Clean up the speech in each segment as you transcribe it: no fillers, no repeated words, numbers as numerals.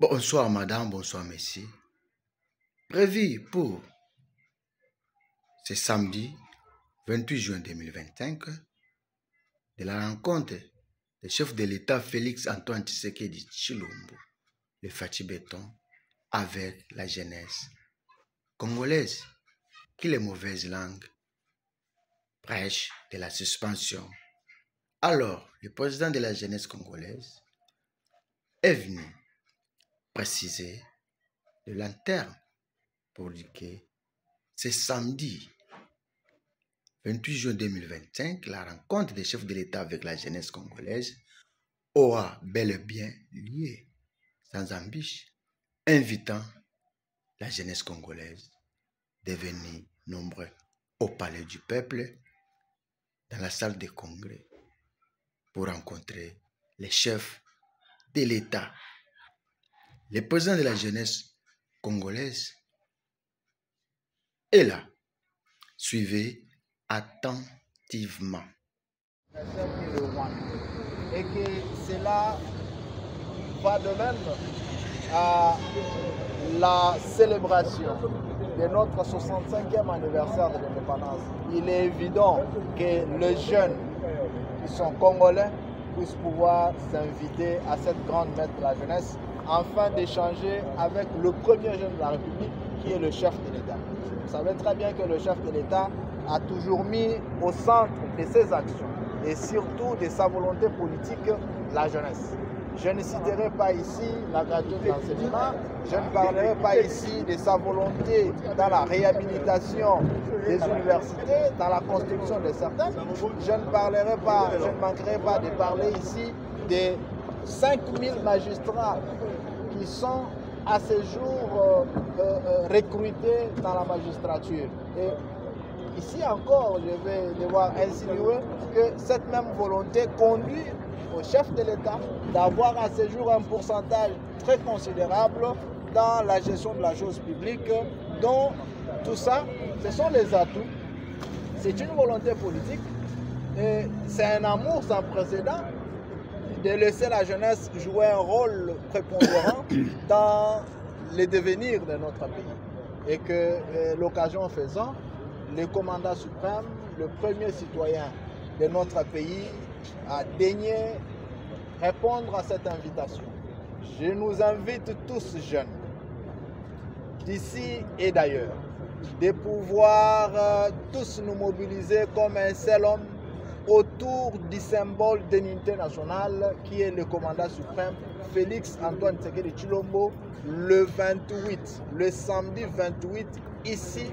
Bonsoir madame, bonsoir messieurs. Prévu pour ce samedi 28 juin 2025 de la rencontre du chef de l'État Félix Antoine Tshisekedi Tshilombo, le Fachi Béton, avec la jeunesse congolaise qui les mauvaises langues prêchent de la suspension. Alors, le président de la jeunesse congolaise est venu préciser le long terme pour dire que c'est samedi 28 juin 2025, la rencontre des chefs de l'État avec la jeunesse congolaise aura bel et bien lieu, sans embûche, invitant la jeunesse congolaise de venir nombreux au palais du peuple, dans la salle de congrès, pour rencontrer les chefs de l'État. Le président de la jeunesse congolaise est là. Suivez attentivement. Et que cela va de même à la célébration de notre 65e anniversaire de l'indépendance. Il est évident que les jeunes qui sont congolais puissent pouvoir s'inviter à cette grande messe de la jeunesse afin d'échanger avec le premier jeune de la République qui est le chef de l'État. Vous savez très bien que le chef de l'État a toujours mis au centre de ses actions et surtout de sa volonté politique la jeunesse. Je ne citerai pas ici la gratuité de l'enseignement, je ne parlerai pas ici de sa volonté dans la réhabilitation des universités, dans la construction de certaines. Je ne manquerai pas de parler ici des 5000 magistrats qui sont à ce jour recrutés dans la magistrature. Et ici encore, je vais devoir insinuer que cette même volonté conduit au chef de l'État d'avoir à ce jour un pourcentage très considérable dans la gestion de la chose publique. Donc tout ça, ce sont les atouts. C'est une volonté politique et c'est un amour sans précédent de laisser la jeunesse jouer un rôle prépondérant dans le devenir de notre pays. Et que l'occasion faisant, le commandant suprême, le premier citoyen de notre pays, a daigné répondre à cette invitation. Je nous invite tous jeunes, d'ici et d'ailleurs, de pouvoir tous nous mobiliser comme un seul homme autour du symbole d'unité nationale qui est le commandant suprême Félix Antoine Tshisekedi Tshilombo le 28, le samedi 28, ici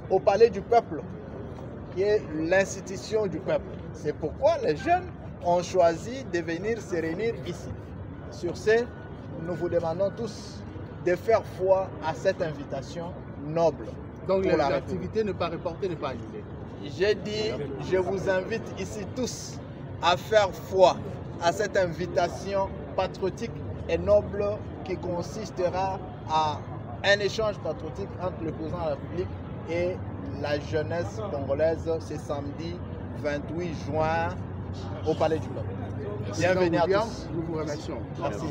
au palais du peuple, qui est l'institution du peuple. C'est pourquoi les jeunes ont choisi de venir se réunir ici. Sur ce, nous vous demandons tous de faire foi à cette invitation noble. Donc l'activité n'est pas reportée, n'est pas annulée. J'ai dit, je vous invite ici tous à faire foi à cette invitation patriotique et noble qui consistera à un échange patriotique entre le président de la République et la jeunesse congolaise ce samedi 28 juin au Palais du Peuple. Bienvenue à tous. Nous vous remercions. Merci.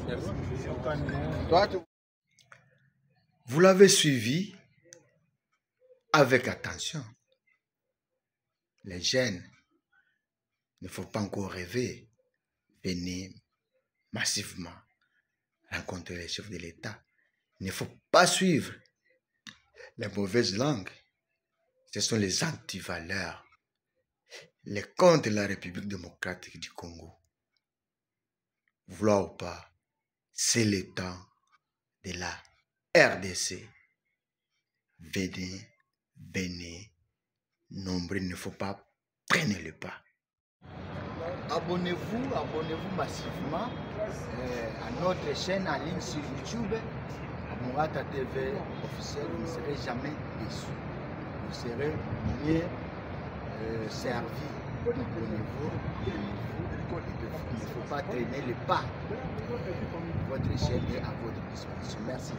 Vous l'avez suivi avec attention. Les jeunes ne faut pas encore rêver, venir massivement rencontrer les chefs de l'État. Il ne faut pas suivre les mauvaises langues. Ce sont les antivaleurs, les contre la République démocratique du Congo. Vouloir ou pas, c'est le temps de la RDC. Venez, nombreux, il ne faut pas prendre le pas. Abonnez-vous massivement à notre chaîne en ligne sur YouTube, à Mourata TV officiel. Vous ne serez jamais déçus. Vous serez mieux servi au niveau. Il ne faut pas traîner le pas. Votre chaîne est à votre disposition. Merci.